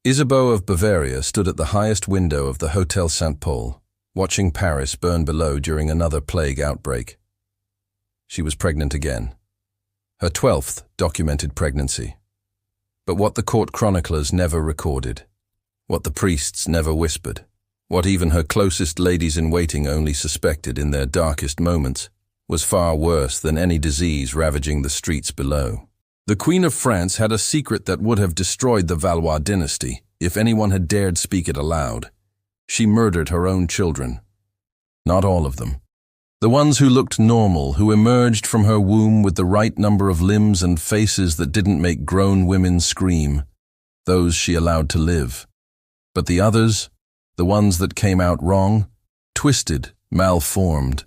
Isabeau of Bavaria stood at the highest window of the Hotel St. Paul, watching Paris burn below during another plague outbreak. She was pregnant again. Her 12th documented pregnancy. But what the court chroniclers never recorded, what the priests never whispered, what even her closest ladies-in-waiting only suspected in their darkest moments, was far worse than any disease ravaging the streets below. The Queen of France had a secret that would have destroyed the Valois dynasty if anyone had dared speak it aloud. She murdered her own children. Not all of them. The ones who looked normal, who emerged from her womb with the right number of limbs and faces that didn't make grown women scream, those she allowed to live. But the others, the ones that came out wrong, twisted, malformed,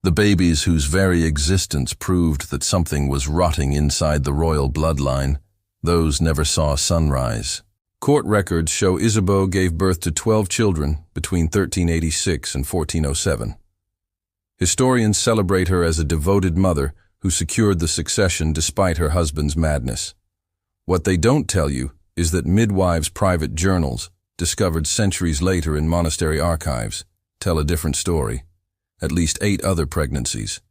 the babies whose very existence proved that something was rotting inside the royal bloodline, those never saw sunrise. Court records show Isabeau gave birth to 12 children between 1386 and 1407. Historians celebrate her as a devoted mother who secured the succession despite her husband's madness. What they don't tell you is that midwives' private journals, discovered centuries later in monastery archives, tell a different story. At least 8 other pregnancies,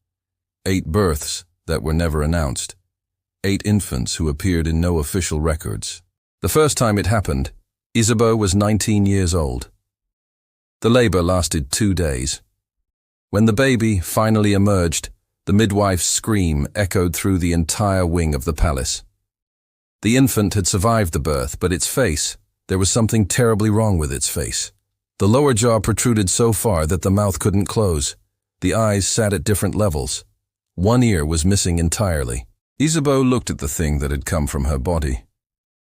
8 births that were never announced, 8 infants who appeared in no official records. The first time it happened, Isabeau was 19 years old. The labor lasted 2 days. When the baby finally emerged, the midwife's scream echoed through the entire wing of the palace. The infant had survived the birth, but its face, there was something terribly wrong with its face. The lower jaw protruded so far that the mouth couldn't close. The eyes sat at different levels. One ear was missing entirely. Isabeau looked at the thing that had come from her body.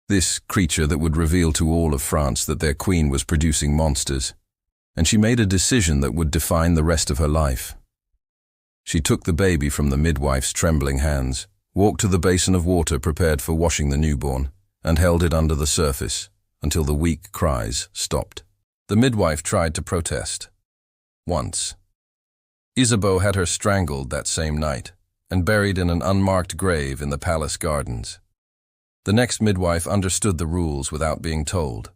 This creature that would reveal to all of France that their queen was producing monsters. And she made a decision that would define the rest of her life. She took the baby from the midwife's trembling hands, walked to the basin of water prepared for washing the newborn, and held it under the surface until the weak cries stopped. The midwife tried to protest. Once. Isabeau had her strangled that same night and buried in an unmarked grave in the palace gardens. The next midwife understood the rules without being told.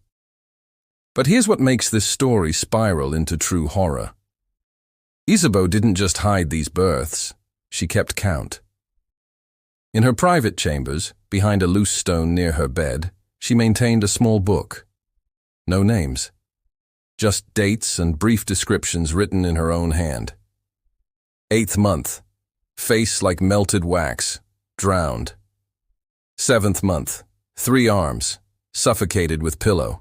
But here's what makes this story spiral into true horror. Isabeau didn't just hide these births, she kept count. In her private chambers, behind a loose stone near her bed, she maintained a small book. No names. Just dates and brief descriptions written in her own hand. 8th month, face like melted wax, drowned. 7th month, 3 arms, suffocated with pillow.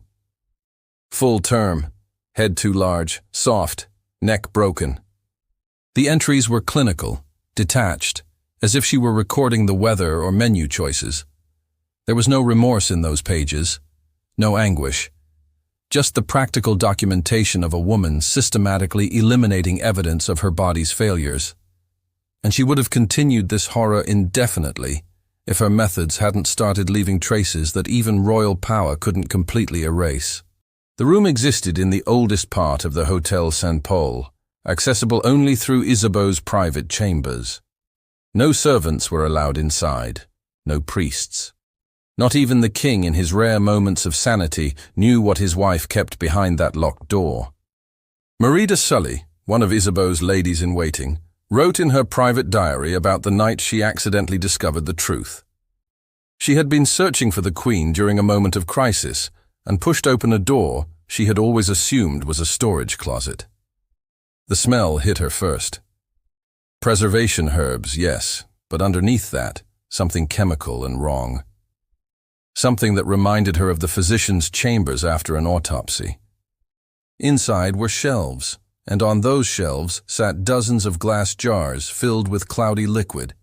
Full term, head too large, soft, neck broken. The entries were clinical, detached, as if she were recording the weather or menu choices. There was no remorse in those pages, no anguish. Just the practical documentation of a woman systematically eliminating evidence of her body's failures. And she would have continued this horror indefinitely if her methods hadn't started leaving traces that even royal power couldn't completely erase. The room existed in the oldest part of the Hotel St. Paul, accessible only through Isabeau's private chambers. No servants were allowed inside, no priests. Not even the king, in his rare moments of sanity, knew what his wife kept behind that locked door. Marie de Sully, one of Isabeau's ladies-in-waiting, wrote in her private diary about the night she accidentally discovered the truth. She had been searching for the queen during a moment of crisis and pushed open a door she had always assumed was a storage closet. The smell hit her first. Preservation herbs, yes, but underneath that, something chemical and wrong. Something that reminded her of the physician's chambers after an autopsy. Inside were shelves, and on those shelves sat dozens of glass jars filled with cloudy liquid.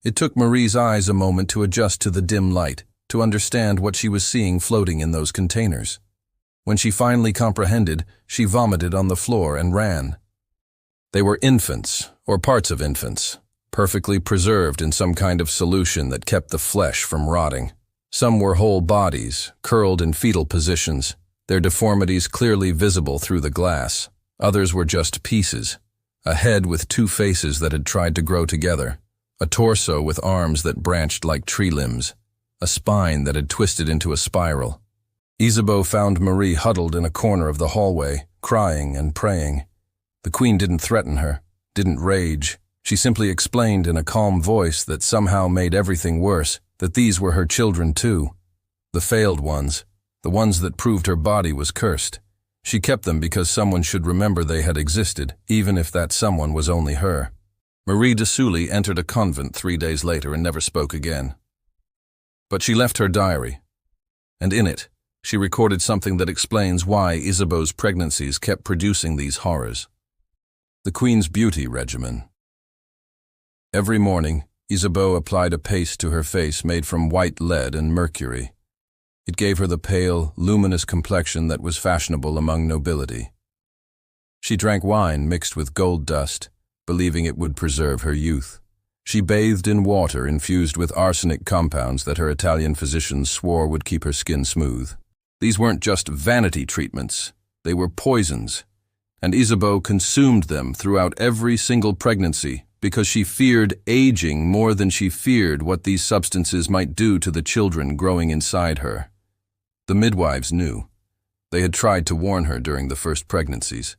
It took Marie's eyes a moment to adjust to the dim light, to understand what she was seeing floating in those containers. When she finally comprehended, she vomited on the floor and ran. They were infants, or parts of infants, perfectly preserved in some kind of solution that kept the flesh from rotting. Some were whole bodies, curled in fetal positions, their deformities clearly visible through the glass. Others were just pieces, a head with 2 faces that had tried to grow together, a torso with arms that branched like tree limbs, a spine that had twisted into a spiral. Isabeau found Marie huddled in a corner of the hallway, crying and praying. The queen didn't threaten her, didn't rage. She simply explained in a calm voice that somehow made everything worse, that these were her children too. The failed ones, the ones that proved her body was cursed. She kept them because someone should remember they had existed, even if that someone was only her. Marie de Sully entered a convent 3 days later and never spoke again. But she left her diary, and in it, she recorded something that explains why Isabeau's pregnancies kept producing these horrors. The Queen's Beauty Regimen. Every morning, Isabeau applied a paste to her face made from white lead and mercury. It gave her the pale, luminous complexion that was fashionable among nobility. She drank wine mixed with gold dust, believing it would preserve her youth. She bathed in water infused with arsenic compounds that her Italian physicians swore would keep her skin smooth. These weren't just vanity treatments, they were poisons, and Isabeau consumed them throughout every single pregnancy because she feared aging more than she feared what these substances might do to the children growing inside her. The midwives knew. They had tried to warn her during the first pregnancies.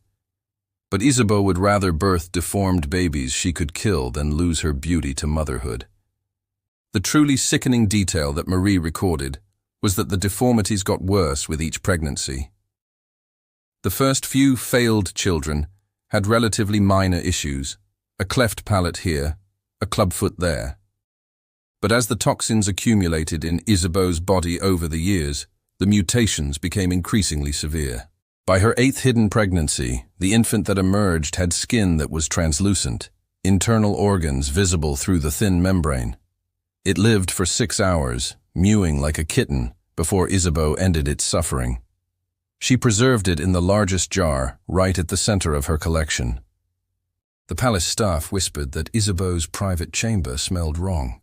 But Isabeau would rather birth deformed babies she could kill than lose her beauty to motherhood. The truly sickening detail that Marie recorded was that the deformities got worse with each pregnancy. The first few failed children had relatively minor issues, a cleft palate here, a clubfoot there. But as the toxins accumulated in Isabeau's body over the years, the mutations became increasingly severe. By her 8th hidden pregnancy, the infant that emerged had skin that was translucent, internal organs visible through the thin membrane. It lived for 6 hours, mewing like a kitten, before Isabeau ended its suffering. She preserved it in the largest jar, right at the center of her collection. The palace staff whispered that Isabeau's private chamber smelled wrong.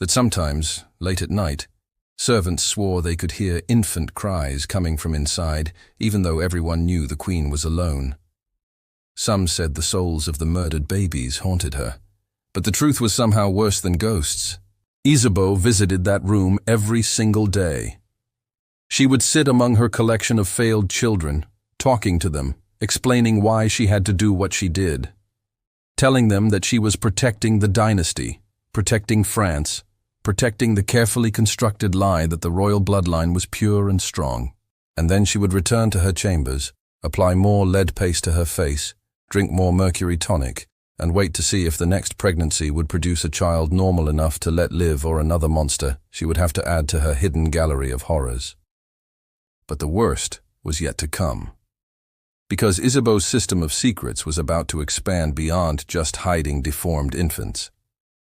That sometimes, late at night, servants swore they could hear infant cries coming from inside, even though everyone knew the queen was alone. Some said the souls of the murdered babies haunted her, but the truth was somehow worse than ghosts. Isabeau visited that room every single day. She would sit among her collection of failed children, talking to them, explaining why she had to do what she did, telling them that she was protecting the dynasty, protecting France, protecting the carefully constructed lie that the royal bloodline was pure and strong. And then she would return to her chambers, apply more lead paste to her face, drink more mercury tonic, and wait to see if the next pregnancy would produce a child normal enough to let live or another monster she would have to add to her hidden gallery of horrors. But the worst was yet to come. Because Isabeau's system of secrets was about to expand beyond just hiding deformed infants.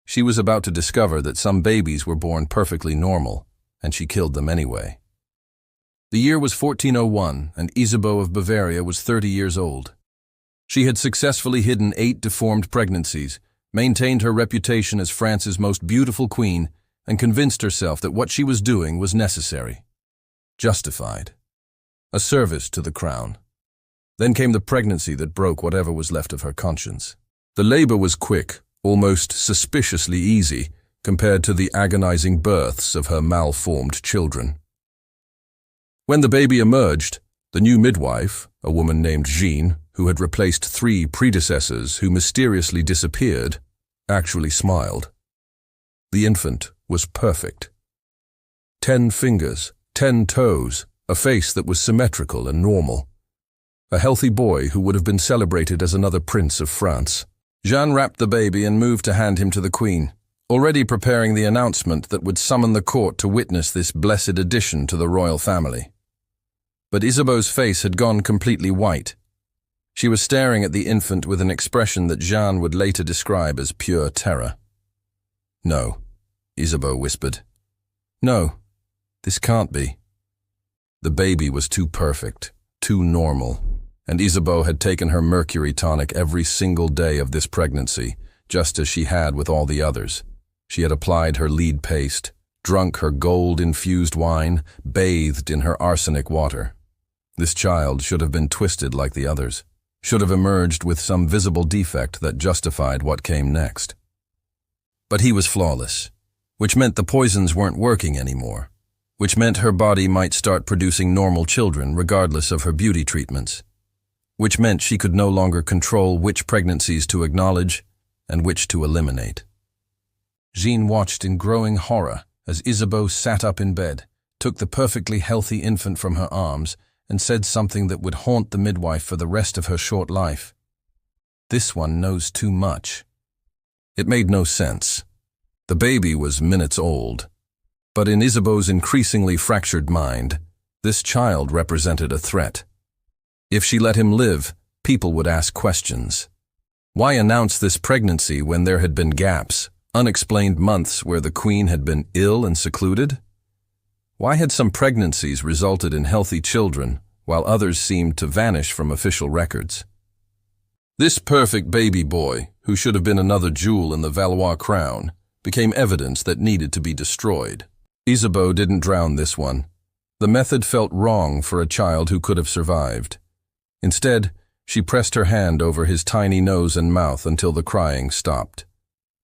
She was about to discover that some babies were born perfectly normal, and she killed them anyway. The year was 1401, and Isabeau of Bavaria was 30 years old. She had successfully hidden 8 deformed pregnancies, maintained her reputation as France's most beautiful queen, and convinced herself that what she was doing was necessary, justified, a service to the crown. Then came the pregnancy that broke whatever was left of her conscience. The labor was quick, almost suspiciously easy, compared to the agonizing births of her malformed children. When the baby emerged, the new midwife, a woman named Jean, who had replaced 3 predecessors who mysteriously disappeared, actually smiled. The infant was perfect. 10 fingers, 10 toes, a face that was symmetrical and normal. A healthy boy who would have been celebrated as another prince of France. Jeanne wrapped the baby and moved to hand him to the queen, already preparing the announcement that would summon the court to witness this blessed addition to the royal family. But Isabeau's face had gone completely white. She was staring at the infant with an expression that Jeanne would later describe as pure terror. "No," Isabeau whispered. "No, this can't be." The baby was too perfect, too normal. And Isabeau had taken her mercury tonic every single day of this pregnancy, just as she had with all the others. She had applied her lead paste, drunk her gold-infused wine, bathed in her arsenic water. This child should have been twisted like the others, should have emerged with some visible defect that justified what came next. But he was flawless, which meant the poisons weren't working anymore. which meant her body might start producing normal children regardless of her beauty treatments, which meant she could no longer control which pregnancies to acknowledge and which to eliminate. Jean watched in growing horror as Isabeau sat up in bed, took the perfectly healthy infant from her arms, and said something that would haunt the midwife for the rest of her short life. "This one knows too much." It made no sense. The baby was minutes old. But in Isabeau's increasingly fractured mind, this child represented a threat. If she let him live, people would ask questions. Why announce this pregnancy when there had been gaps, unexplained months where the queen had been ill and secluded? Why had some pregnancies resulted in healthy children, while others seemed to vanish from official records? This perfect baby boy, who should have been another jewel in the Valois crown, became evidence that needed to be destroyed. Isabeau didn't drown this one. The method felt wrong for a child who could have survived. Instead, she pressed her hand over his tiny nose and mouth until the crying stopped.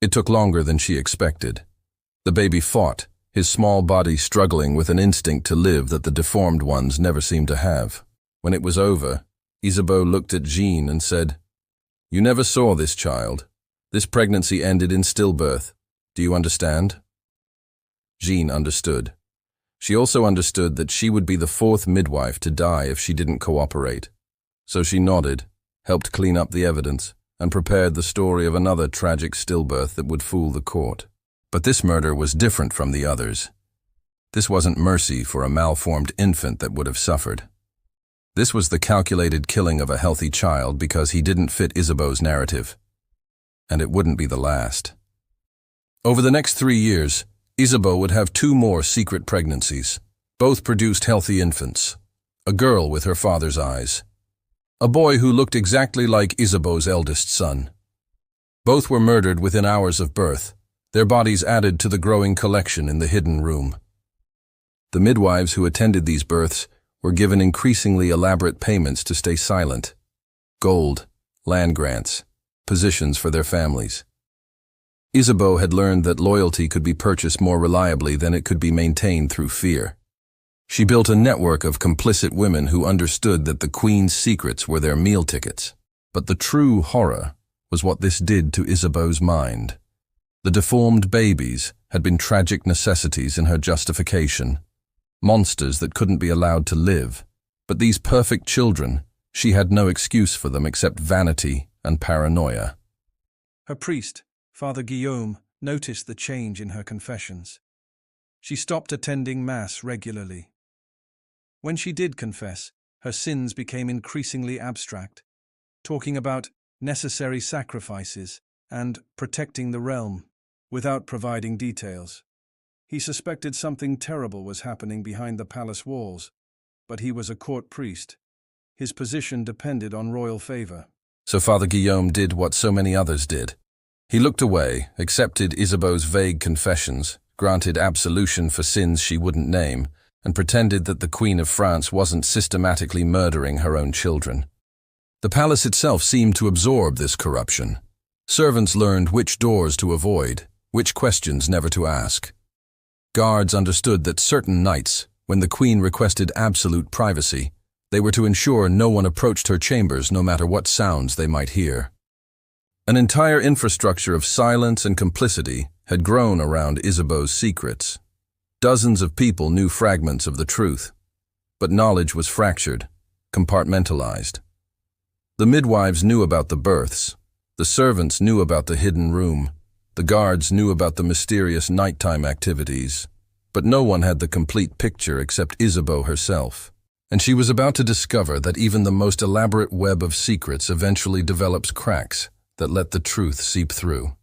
It took longer than she expected. The baby fought, his small body struggling with an instinct to live that the deformed ones never seemed to have. When it was over, Isabeau looked at Jean and said, "You never saw this child. This pregnancy ended in stillbirth. Do you understand?" Jean understood. She also understood that she would be the fourth midwife to die if she didn't cooperate. So she nodded, helped clean up the evidence, and prepared the story of another tragic stillbirth that would fool the court. But this murder was different from the others. This wasn't mercy for a malformed infant that would have suffered. This was the calculated killing of a healthy child because he didn't fit Isabeau's narrative. And it wouldn't be the last. Over the next 3 years, Isabeau would have 2 more secret pregnancies. Both produced healthy infants. A girl with her father's eyes. A boy who looked exactly like Isabeau's eldest son. Both were murdered within hours of birth, their bodies added to the growing collection in the hidden room. The midwives who attended these births were given increasingly elaborate payments to stay silent. Gold, land grants, positions for their families. Isabeau had learned that loyalty could be purchased more reliably than it could be maintained through fear. She built a network of complicit women who understood that the queen's secrets were their meal tickets. But the true horror was what this did to Isabeau's mind. The deformed babies had been tragic necessities in her justification, monsters that couldn't be allowed to live. But these perfect children, she had no excuse for them except vanity and paranoia. Her priest, Father Guillaume, noticed the change in her confessions. She stopped attending Mass regularly. When she did confess, her sins became increasingly abstract, talking about necessary sacrifices and protecting the realm, without providing details. He suspected something terrible was happening behind the palace walls, but he was a court priest. His position depended on royal favor. So Father Guillaume did what so many others did. He looked away, accepted Isabeau's vague confessions, granted absolution for sins she wouldn't name, and pretended that the Queen of France wasn't systematically murdering her own children. The palace itself seemed to absorb this corruption. Servants learned which doors to avoid, which questions never to ask. Guards understood that certain nights, when the Queen requested absolute privacy, they were to ensure no one approached her chambers no matter what sounds they might hear. An entire infrastructure of silence and complicity had grown around Isabeau's secrets. Dozens of people knew fragments of the truth, but knowledge was fractured, compartmentalized. The midwives knew about the births, the servants knew about the hidden room, the guards knew about the mysterious nighttime activities, but no one had the complete picture except Isabeau herself. And she was about to discover that even the most elaborate web of secrets eventually develops cracks that let the truth seep through.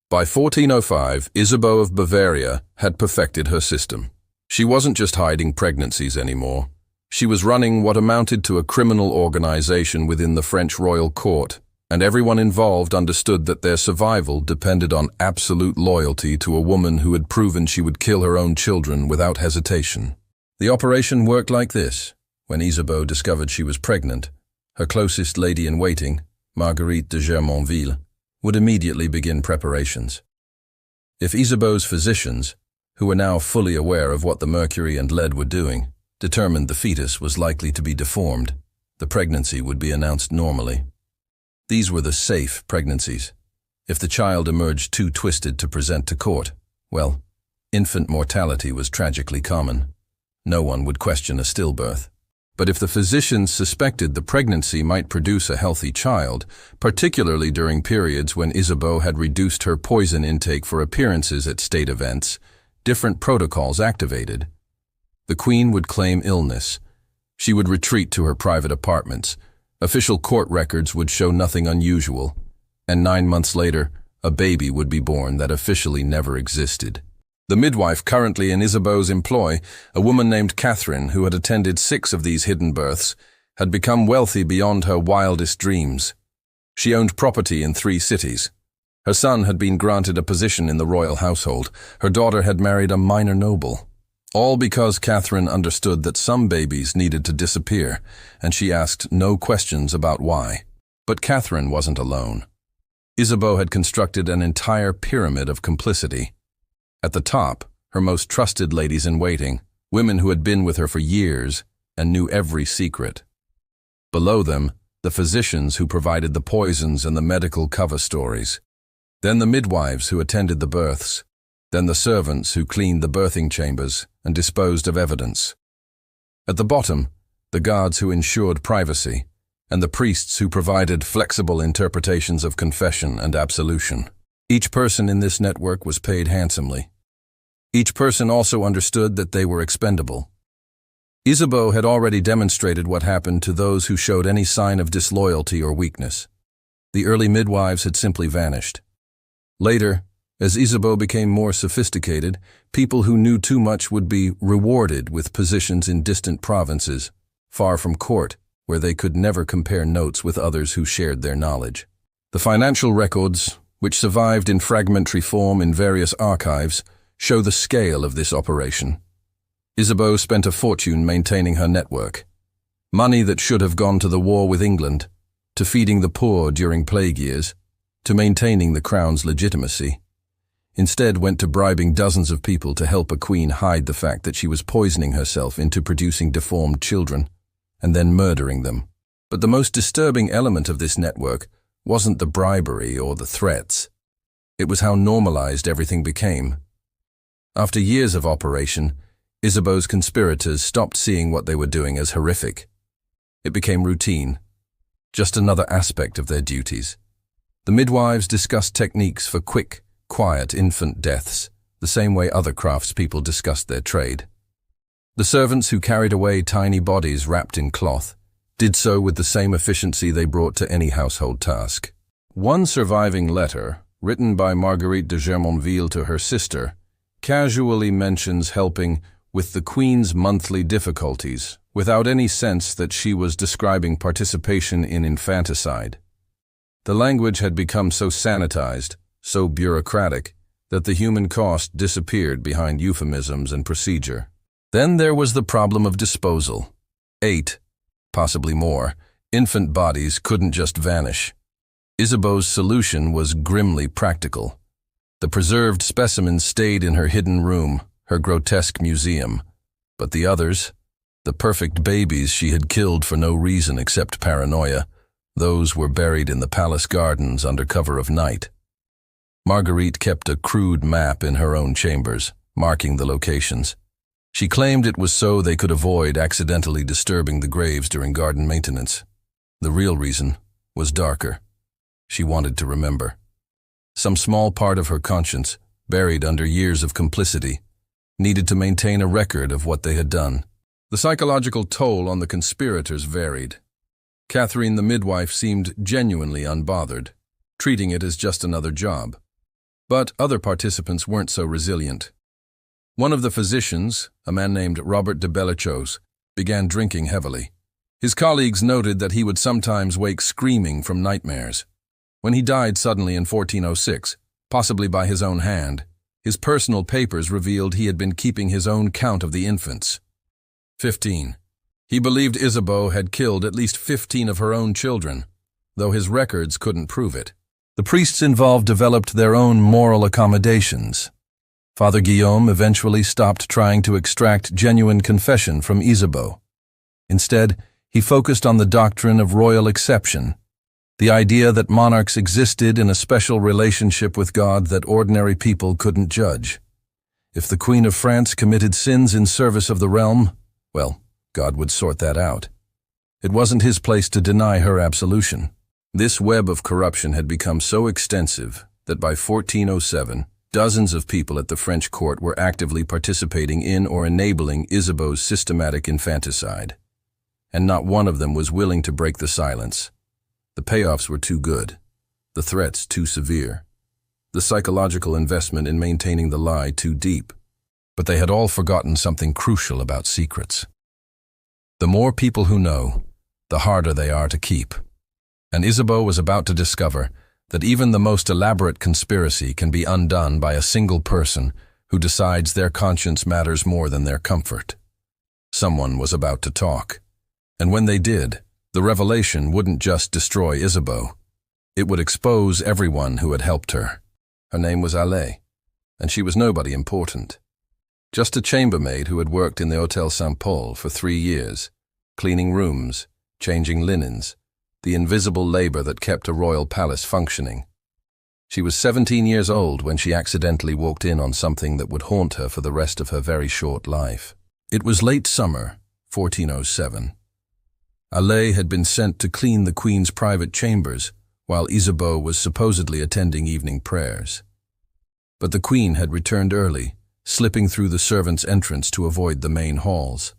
By 1405, Isabeau of Bavaria had perfected her system. She wasn't just hiding pregnancies anymore. She was running what amounted to a criminal organization within the French royal court, and everyone involved understood that their survival depended on absolute loyalty to a woman who had proven she would kill her own children without hesitation. The operation worked like this. When Isabeau discovered she was pregnant, her closest lady-in-waiting, Marguerite de Germonville, would immediately begin preparations. If Isabeau's physicians, who were now fully aware of what the mercury and lead were doing, determined the fetus was likely to be deformed. The pregnancy would be announced normally. These were the safe pregnancies. If the child emerged too twisted to present to court, well, infant mortality was tragically common. No one would question a stillbirth. But if the physicians suspected the pregnancy might produce a healthy child, particularly during periods when Isabeau had reduced her poison intake for appearances at state events, different protocols activated. The Queen would claim illness. She would retreat to her private apartments. Official court records would show nothing unusual. And 9 months later, a baby would be born that officially never existed. The midwife currently in Isabeau's employ, a woman named Catherine who had attended 6 of these hidden births, had become wealthy beyond her wildest dreams. She owned property in 3 cities. Her son had been granted a position in the royal household. Her daughter had married a minor noble. All because Catherine understood that some babies needed to disappear, and she asked no questions about why. But Catherine wasn't alone. Isabeau had constructed an entire pyramid of complicity. At the top, her most trusted ladies-in-waiting, women who had been with her for years and knew every secret. Below them, the physicians who provided the poisons and the medical cover stories. Then the midwives who attended the births. Then the servants who cleaned the birthing chambers and disposed of evidence. At the bottom, the guards who ensured privacy, and the priests who provided flexible interpretations of confession and absolution. Each person in this network was paid handsomely. Each person also understood that they were expendable. Isabeau had already demonstrated what happened to those who showed any sign of disloyalty or weakness. The early midwives had simply vanished. Later, as Isabeau became more sophisticated, people who knew too much would be rewarded with positions in distant provinces, far from court, where they could never compare notes with others who shared their knowledge. The financial records, which survived in fragmentary form in various archives, show the scale of this operation. Isabeau spent a fortune maintaining her network. Money that should have gone to the war with England, to feeding the poor during plague years, to maintaining the crown's legitimacy. Instead went to bribing dozens of people to help a queen hide the fact that she was poisoning herself into producing deformed children, and then murdering them. But the most disturbing element of this network wasn't the bribery or the threats. It was how normalized everything became. After years of operation, Isabeau's conspirators stopped seeing what they were doing as horrific. It became routine, just another aspect of their duties. The midwives discussed techniques for quick, quiet infant deaths, the same way other craftspeople discussed their trade. The servants who carried away tiny bodies wrapped in cloth did so with the same efficiency they brought to any household task. One surviving letter, written by Marguerite de Germonville to her sister, casually mentions helping with the Queen's monthly difficulties, without any sense that she was describing participation in infanticide. The language had become so sanitized, so bureaucratic, that the human cost disappeared behind euphemisms and procedure. Then there was the problem of disposal. 8, possibly more, infant bodies couldn't just vanish. Isabeau's solution was grimly practical. The preserved specimens stayed in her hidden room, her grotesque museum. But the others, the perfect babies she had killed for no reason except paranoia, those were buried in the palace gardens under cover of night. Marguerite kept a crude map in her own chambers, marking the locations. She claimed it was so they could avoid accidentally disturbing the graves during garden maintenance. The real reason was darker. She wanted to remember. Some small part of her conscience, buried under years of complicity, needed to maintain a record of what they had done. The psychological toll on the conspirators varied. Catherine the midwife seemed genuinely unbothered, treating it as just another job. But other participants weren't so resilient. One of the physicians, a man named Robert de Bellachos, began drinking heavily. His colleagues noted that he would sometimes wake screaming from nightmares. When he died suddenly in 1406, possibly by his own hand, his personal papers revealed he had been keeping his own count of the infants. 15. He believed Isabeau had killed at least 15 of her own children, though his records couldn't prove it. The priests involved developed their own moral accommodations. Father Guillaume eventually stopped trying to extract genuine confession from Isabeau. Instead, he focused on the doctrine of royal exception, the idea that monarchs existed in a special relationship with God that ordinary people couldn't judge. If the Queen of France committed sins in service of the realm, well, God would sort that out. It wasn't his place to deny her absolution. This web of corruption had become so extensive that by 1407, dozens of people at the French court were actively participating in or enabling Isabeau's systematic infanticide. And not one of them was willing to break the silence. The payoffs were too good, the threats too severe, the psychological investment in maintaining the lie too deep. But they had all forgotten something crucial about secrets. The more people who know, the harder they are to keep. And Isabeau was about to discover that even the most elaborate conspiracy can be undone by a single person who decides their conscience matters more than their comfort. Someone was about to talk. And when they did, the revelation wouldn't just destroy Isabeau. It would expose everyone who had helped her. Her name was Allais, and she was nobody important. Just a chambermaid who had worked in the Hôtel Saint-Paul for 3 years, cleaning rooms, changing linens, the invisible labor that kept a royal palace functioning. She was 17 years old when she accidentally walked in on something that would haunt her for the rest of her very short life. It was late summer, 1407. Allais had been sent to clean the Queen's private chambers, while Isabeau was supposedly attending evening prayers. But the Queen had returned early, slipping through the servants' entrance to avoid the main halls.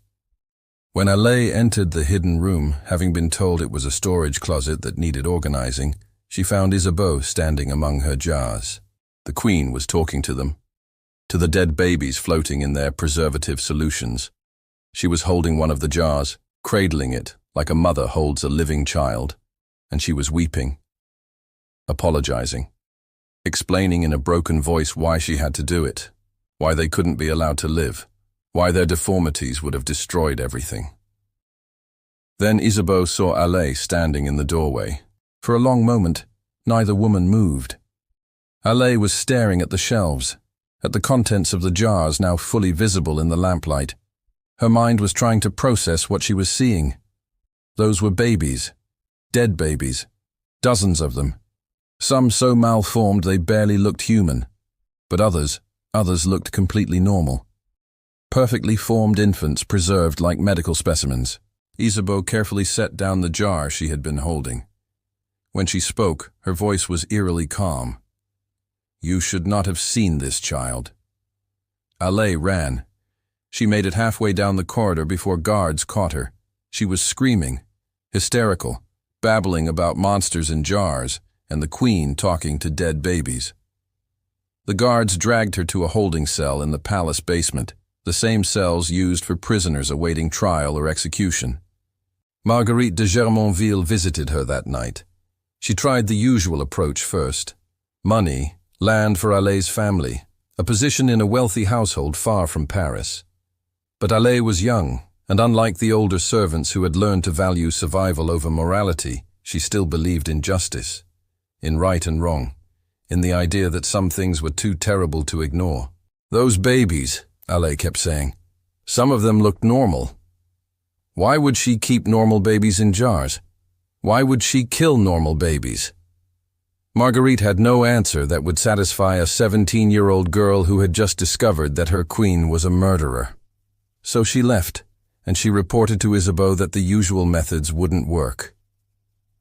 When Allais entered the hidden room, having been told it was a storage closet that needed organizing, she found Isabeau standing among her jars. The Queen was talking to them, to the dead babies floating in their preservative solutions. She was holding one of the jars, cradling it like a mother holds a living child, and she was weeping, apologizing, explaining in a broken voice why she had to do it, why they couldn't be allowed to live, why their deformities would have destroyed everything. Then Isabeau saw Allais standing in the doorway. For a long moment, neither woman moved. Allais was staring at the shelves, at the contents of the jars now fully visible in the lamplight. Her mind was trying to process what she was seeing. Those were babies, dead babies, dozens of them. Some so malformed they barely looked human, but others looked completely normal. Perfectly formed infants preserved like medical specimens. Isabeau carefully set down the jar she had been holding. When she spoke, her voice was eerily calm. "You should not have seen this child." Allais ran. She made it halfway down the corridor before guards caught her. She was screaming, hysterical, babbling about monsters in jars, and the Queen talking to dead babies. The guards dragged her to a holding cell in the palace basement, the same cells used for prisoners awaiting trial or execution. Marguerite de Germonville visited her that night. She tried the usual approach first. Money, land for Allais's family, a position in a wealthy household far from Paris. But Allais was young, and unlike the older servants who had learned to value survival over morality, she still believed in justice, in right and wrong, in the idea that some things were too terrible to ignore. "Those babies," Allais kept saying, "some of them looked normal. Why would she keep normal babies in jars? Why would she kill normal babies?" Marguerite had no answer that would satisfy a 17-year-old girl who had just discovered that her queen was a murderer. So she left, and she reported to Isabeau that the usual methods wouldn't work.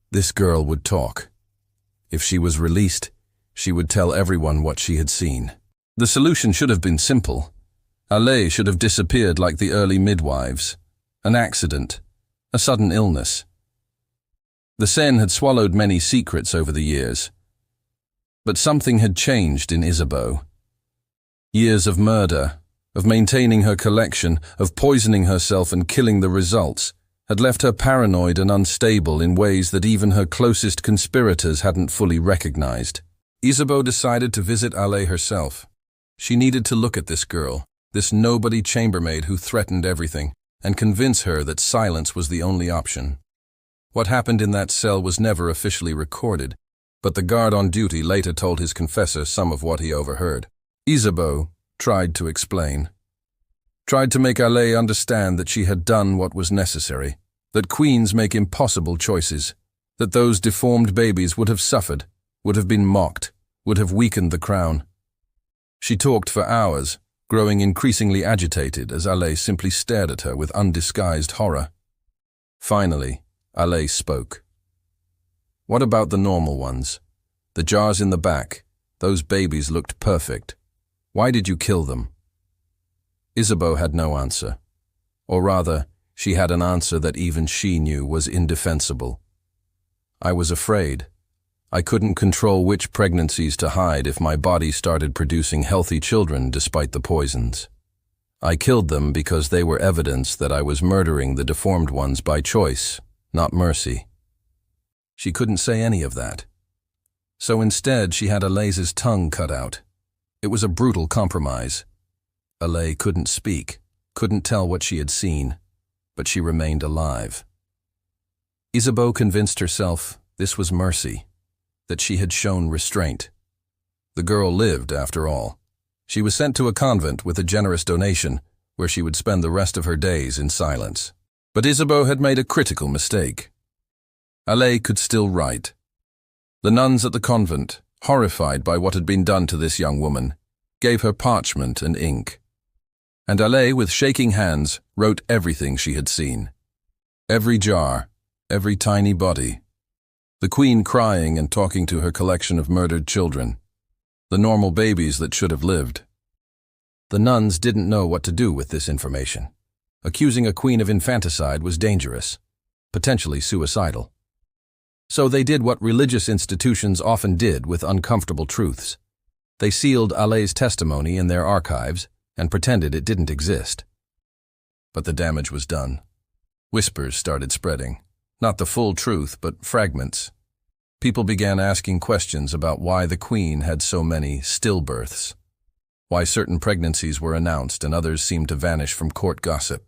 This girl would talk. If she was released, she would tell everyone what she had seen. The solution should have been simple. Allais should have disappeared like the early midwives. An accident, a sudden illness. The Seine had swallowed many secrets over the years. But something had changed in Isabeau. Years of murder, of maintaining her collection, of poisoning herself and killing the results, had left her paranoid and unstable in ways that even her closest conspirators hadn't fully recognized. Isabeau decided to visit Allais herself. She needed to look at this girl, this nobody chambermaid who threatened everything, and convince her that silence was the only option. What happened in that cell was never officially recorded, but the guard on duty later told his confessor some of what he overheard. Isabeau, tried to explain. Tried to make Alé understand that she had done what was necessary, that queens make impossible choices, that those deformed babies would have suffered, would have been mocked, would have weakened the crown. She talked for hours, growing increasingly agitated as Alé simply stared at her with undisguised horror. Finally, Alé spoke. "What about the normal ones? The jars in the back, those babies looked perfect. Why did you kill them?" Isabeau had no answer. Or rather, she had an answer that even she knew was indefensible. "I was afraid. I couldn't control which pregnancies to hide if my body started producing healthy children despite the poisons. I killed them because they were evidence that I was murdering the deformed ones by choice, not mercy." She couldn't say any of that. So instead, she had Alé's tongue cut out. It was a brutal compromise. Alé couldn't speak, couldn't tell what she had seen, but she remained alive. Isabeau convinced herself this was mercy, that she had shown restraint. The girl lived, after all. She was sent to a convent with a generous donation, where she would spend the rest of her days in silence. But Isabeau had made a critical mistake. Alé could still write. The nuns at the convent, horrified by what had been done to this young woman, gave her parchment and ink. And Alé, with shaking hands, wrote everything she had seen. Every jar, every tiny body. The queen crying and talking to her collection of murdered children. The normal babies that should have lived. The nuns didn't know what to do with this information. Accusing a queen of infanticide was dangerous, potentially suicidal. So they did what religious institutions often did with uncomfortable truths. They sealed Alé's testimony in their archives and pretended it didn't exist. But the damage was done. Whispers started spreading. Not the full truth, but fragments. People began asking questions about why the queen had so many stillbirths, why certain pregnancies were announced and others seemed to vanish from court gossip,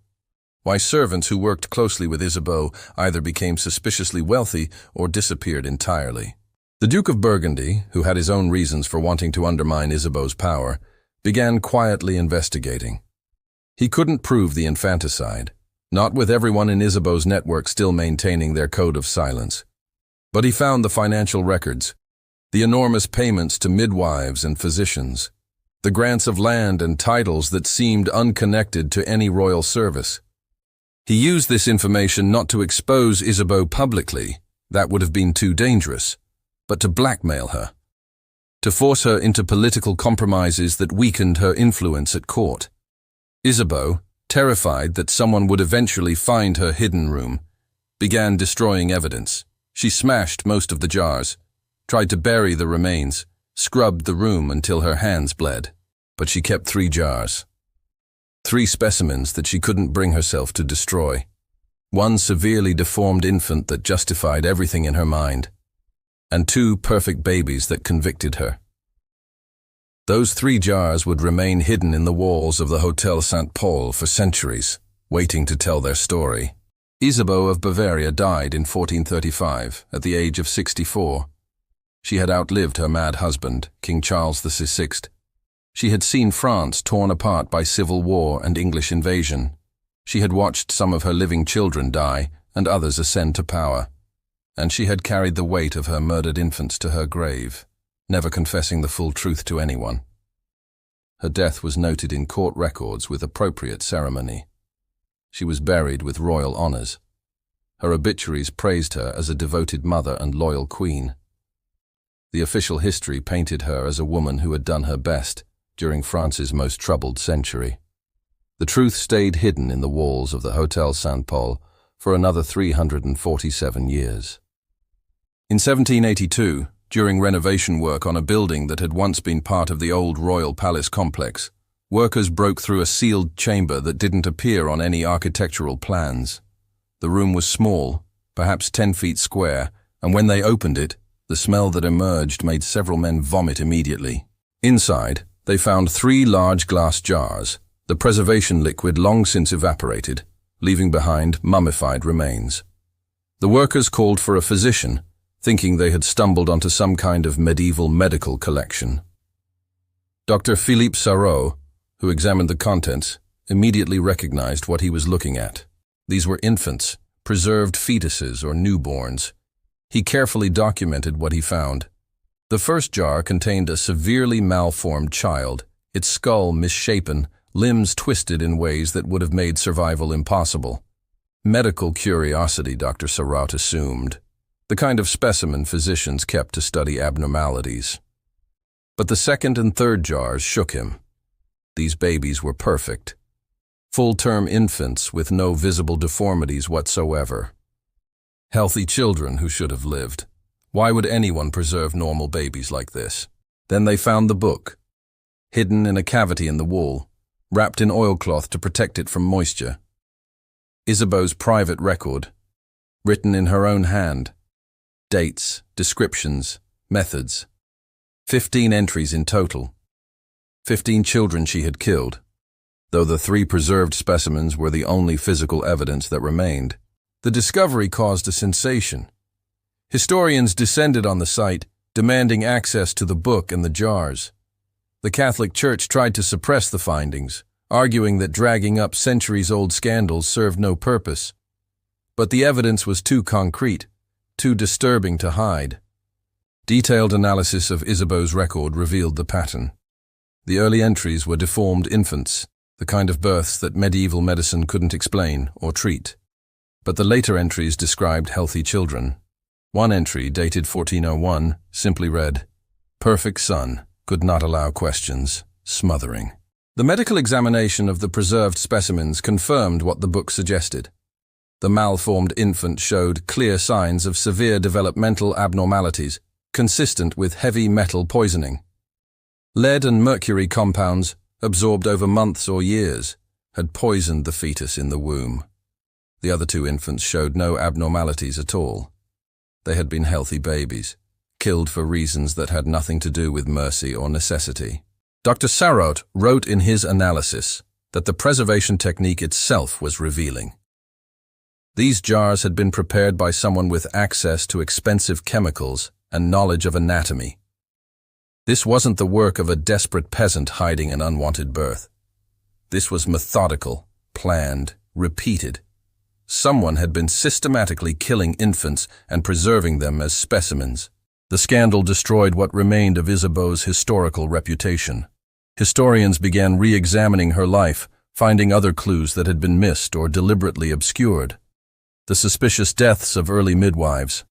why servants who worked closely with Isabeau either became suspiciously wealthy or disappeared entirely. The Duke of Burgundy, who had his own reasons for wanting to undermine Isabeau's power, began quietly investigating. He couldn't prove the infanticide, not with everyone in Isabeau's network still maintaining their code of silence. But he found the financial records, the enormous payments to midwives and physicians, the grants of land and titles that seemed unconnected to any royal service. He used this information not to expose Isabeau publicly, that would have been too dangerous, but to blackmail her, to force her into political compromises that weakened her influence at court. Isabeau, terrified that someone would eventually find her hidden room, began destroying evidence. She smashed most of the jars, tried to bury the remains, scrubbed the room until her hands bled. But she kept 3 jars. 3 specimens that she couldn't bring herself to destroy. 1 severely deformed infant that justified everything in her mind, and 2 perfect babies that convicted her. Those 3 jars would remain hidden in the walls of the Hotel St. Paul for centuries, waiting to tell their story. Isabeau of Bavaria died in 1435, at the age of 64. She had outlived her mad husband, King Charles VI. She had seen France torn apart by civil war and English invasion. She had watched some of her living children die and others ascend to power. And she had carried the weight of her murdered infants to her grave, never confessing the full truth to anyone. Her death was noted in court records with appropriate ceremony. She was buried with royal honors. Her obituaries praised her as a devoted mother and loyal queen. The official history painted her as a woman who had done her best during France's most troubled century. The truth stayed hidden in the walls of the Hotel St. Paul for another 347 years. In 1782, during renovation work on a building that had once been part of the old royal palace complex, workers broke through a sealed chamber that didn't appear on any architectural plans. The room was small, perhaps 10 feet square, and when they opened it, the smell that emerged made several men vomit immediately. Inside, they found 3 large glass jars, the preservation liquid long since evaporated, leaving behind mummified remains. The workers called for a physician, thinking they had stumbled onto some kind of medieval medical collection. Dr. Philippe Sarraut, who examined the contents, immediately recognized what he was looking at. These were infants, preserved fetuses or newborns. He carefully documented what he found. The first jar contained a severely malformed child, its skull misshapen, limbs twisted in ways that would have made survival impossible. Medical curiosity, Dr. Sarraut assumed. The kind of specimen physicians kept to study abnormalities. But the second and third jars shook him. These babies were perfect. Full-term infants with no visible deformities whatsoever. Healthy children who should have lived. Why would anyone preserve normal babies like this? Then they found the book, hidden in a cavity in the wall, wrapped in oilcloth to protect it from moisture. Isabeau's private record, written in her own hand. Dates, descriptions, methods. 15 entries in total. 15 children she had killed, though the 3 preserved specimens were the only physical evidence that remained. The discovery caused a sensation. Historians descended on the site, demanding access to the book and the jars. The Catholic Church tried to suppress the findings, arguing that dragging up centuries-old scandals served no purpose. But the evidence was too concrete, too disturbing to hide. Detailed analysis of Isabeau's record revealed the pattern. The early entries were deformed infants, the kind of births that medieval medicine couldn't explain or treat. But the later entries described healthy children. One entry, dated 1401, simply read, "Perfect son, could not allow questions, smothering." The medical examination of the preserved specimens confirmed what the book suggested. The malformed infant showed clear signs of severe developmental abnormalities, consistent with heavy metal poisoning. Lead and mercury compounds, absorbed over months or years, had poisoned the fetus in the womb. The other 2 infants showed no abnormalities at all. They had been healthy babies, killed for reasons that had nothing to do with mercy or necessity. Dr. Sarraut wrote in his analysis that the preservation technique itself was revealing. These jars had been prepared by someone with access to expensive chemicals and knowledge of anatomy. This wasn't the work of a desperate peasant hiding an unwanted birth. This was methodical, planned, repeated. Someone had been systematically killing infants and preserving them as specimens. The scandal destroyed what remained of Isabeau's historical reputation. Historians began re-examining her life, finding other clues that had been missed or deliberately obscured. The suspicious deaths of early midwives,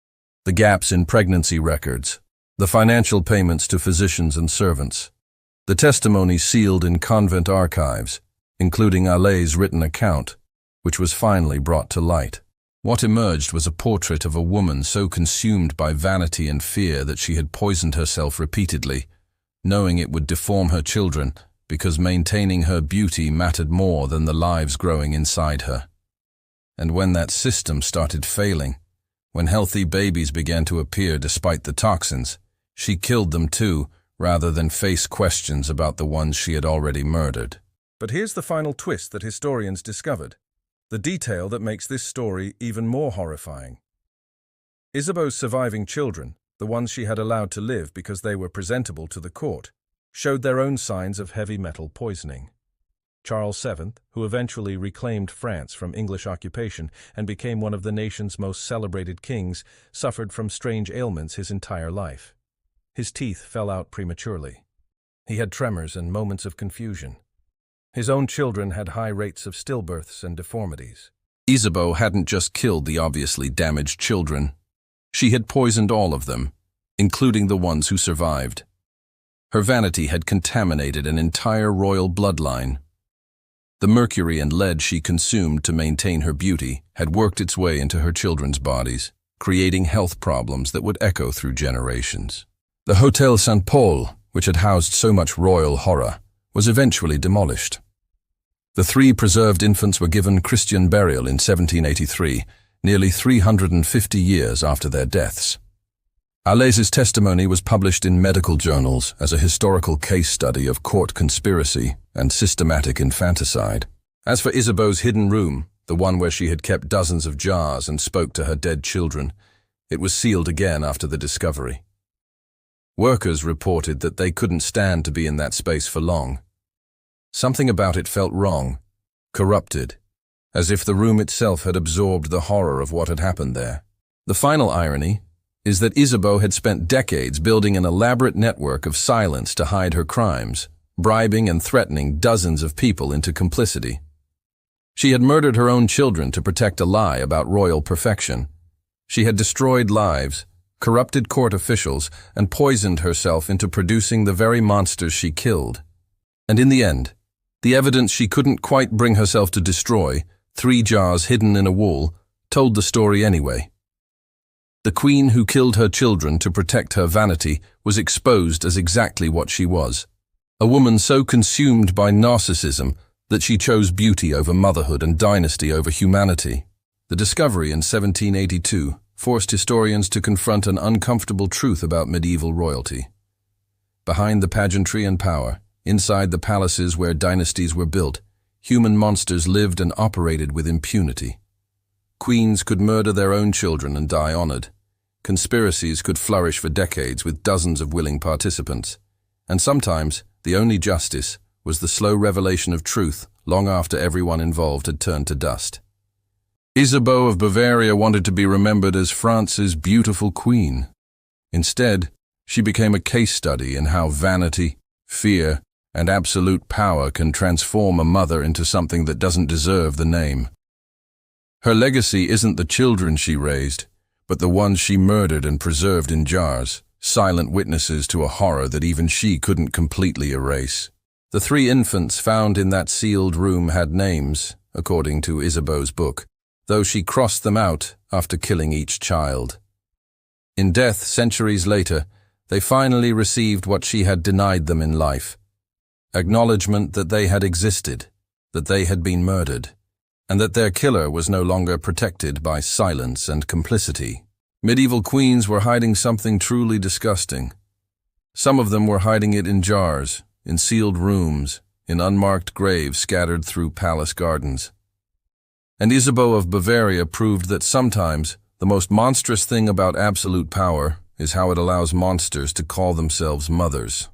the gaps in pregnancy records, the financial payments to physicians and servants, the testimony sealed in convent archives, including Allay's written account, which was finally brought to light. What emerged was a portrait of a woman so consumed by vanity and fear that she had poisoned herself repeatedly, knowing it would deform her children because maintaining her beauty mattered more than the lives growing inside her. And when that system started failing, when healthy babies began to appear despite the toxins, she killed them too, rather than face questions about the ones she had already murdered. But here's the final twist that historians discovered. The detail that makes this story even more horrifying. Isabeau's surviving children, the ones she had allowed to live because they were presentable to the court, showed their own signs of heavy metal poisoning. Charles VII, who eventually reclaimed France from English occupation and became one of the nation's most celebrated kings, suffered from strange ailments his entire life. His teeth fell out prematurely. He had tremors and moments of confusion. His own children had high rates of stillbirths and deformities. Isabeau hadn't just killed the obviously damaged children. She had poisoned all of them, including the ones who survived. Her vanity had contaminated an entire royal bloodline. The mercury and lead she consumed to maintain her beauty had worked its way into her children's bodies, creating health problems that would echo through generations. The Hôtel Saint-Paul, which had housed so much royal horror, was eventually demolished. The 3 preserved infants were given Christian burial in 1783, nearly 350 years after their deaths. Allay's testimony was published in medical journals as a historical case study of court conspiracy and systematic infanticide. As for Isabeau's hidden room, the one where she had kept dozens of jars and spoke to her dead children, it was sealed again after the discovery. Workers reported that they couldn't stand to be in that space for long. Something about it felt wrong, corrupted, as if the room itself had absorbed the horror of what had happened there. The final irony is that Isabeau had spent decades building an elaborate network of silence to hide her crimes, bribing and threatening dozens of people into complicity. She had murdered her own children to protect a lie about royal perfection. She had destroyed lives, corrupted court officials, and poisoned herself into producing the very monsters she killed. And in the end, the evidence she couldn't quite bring herself to destroy, 3 jars hidden in a wall, told the story anyway. The queen who killed her children to protect her vanity was exposed as exactly what she was, a woman so consumed by narcissism that she chose beauty over motherhood and dynasty over humanity. The discovery in 1782 forced historians to confront an uncomfortable truth about medieval royalty. Behind the pageantry and power, inside the palaces where dynasties were built, human monsters lived and operated with impunity. Queens could murder their own children and die honored. Conspiracies could flourish for decades with dozens of willing participants. And sometimes, the only justice was the slow revelation of truth long after everyone involved had turned to dust. Isabeau of Bavaria wanted to be remembered as France's beautiful queen. Instead, she became a case study in how vanity, fear, and absolute power can transform a mother into something that doesn't deserve the name. Her legacy isn't the children she raised, but the ones she murdered and preserved in jars, silent witnesses to a horror that even she couldn't completely erase. The 3 infants found in that sealed room had names, according to Isabeau's book, though she crossed them out after killing each child. In death, centuries later, they finally received what she had denied them in life: acknowledgement that they had existed, that they had been murdered, and that their killer was no longer protected by silence and complicity. Medieval queens were hiding something truly disgusting. Some of them were hiding it in jars, in sealed rooms, in unmarked graves scattered through palace gardens. And Isabeau of Bavaria proved that sometimes the most monstrous thing about absolute power is how it allows monsters to call themselves mothers.